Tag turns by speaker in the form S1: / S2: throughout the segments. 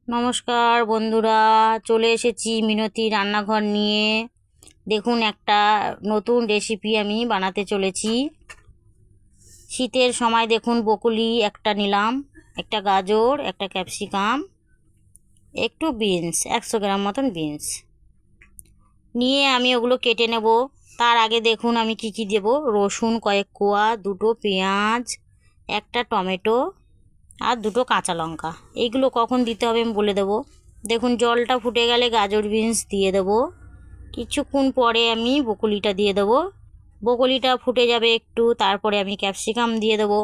S1: নমস্কার বন্ধুরা, চলে এসেছি মিনতি রান্নাঘর নিয়ে। দেখুন, একটা নতুন রেসিপি আমি বানাতে চলেছি। শীতের সময় দেখুন, বকুলি একটা নিলাম, একটা গাজর, একটা ক্যাপসিকাম, একটু বিনস, 100 গ্রাম মতন বিনস নিয়ে আমি ওগুলো কেটে নেব। তার আগে দেখুন আমি কি কি দেব। রসুন কয়েক কোয়া, দুটো পেঁয়াজ, একটা টমেটো আর দুটো কাঁচা লঙ্কা। এইগুলো কখন দিতে হবে আমি বলে দেবো। দেখুন, জলটা ফুটে গেলে গাজর বিনস দিয়ে দেবো। কিছুক্ষণ পরে আমি বকুলিটা দিয়ে দেবো। বকুলিটা ফুটে যাবে একটু, তারপরে আমি ক্যাপসিকাম দিয়ে দেবো।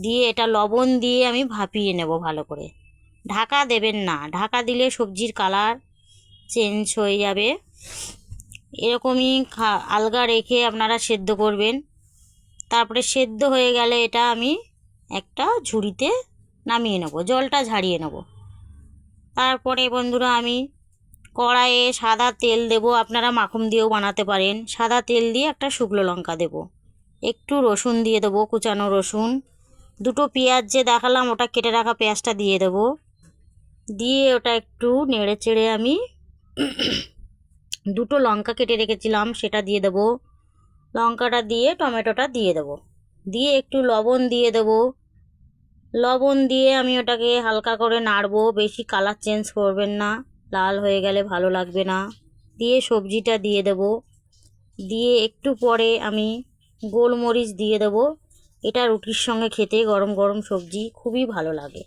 S1: দিয়ে এটা লবণ দিয়ে আমি ভাপিয়ে নেব ভালো করে। ঢাকা দেবেন না, ঢাকা দিলে সবজির কালার চেঞ্জ হয়ে যাবে। এরকমই আলগা রেখে আপনারা সেদ্ধ করবেন। তারপরে সেদ্ধ হয়ে গেলে এটা আমি একটা ঝুড়িতে নামিয়ে নেব, জলটা ঝাড়িয়ে নেব। তারপরে বন্ধুরা আমি কড়াইয়ে সাদা তেল দেব, আপনারা মাখন দিয়েও বানাতে পারেন। সাদা তেল দিয়ে একটা শুকনো লঙ্কা দেব, একটু রসুন দিয়ে দেবো, কুচানো রসুন, দুটো পেঁয়াজ যে দেখালাম ওটা কেটে রাখা পেঁয়াজটা দিয়ে দেবো। দিয়ে ওটা একটু নেড়ে চেড়ে আমি দুটো লঙ্কা কেটে রেখেছিলাম সেটা দিয়ে দেবো। লঙ্কাটা দিয়ে টমেটোটা দিয়ে দেবো, দিয়ে একটু লবণ দিয়ে দেবো। লবণ দিয়ে আমি ওটাকে হালকা করে নাড়বো, বেশি কালার চেঞ্জ করবেন না, লাল হয়ে গেলে ভালো লাগবে না। দিয়ে সবজিটা দিয়ে দেব। দিয়ে একটু পরে আমি গোলমরিচ দিয়ে দেবো। এটা রুটির সঙ্গে খেতে, গরম গরম সবজি খুবই ভালো লাগে।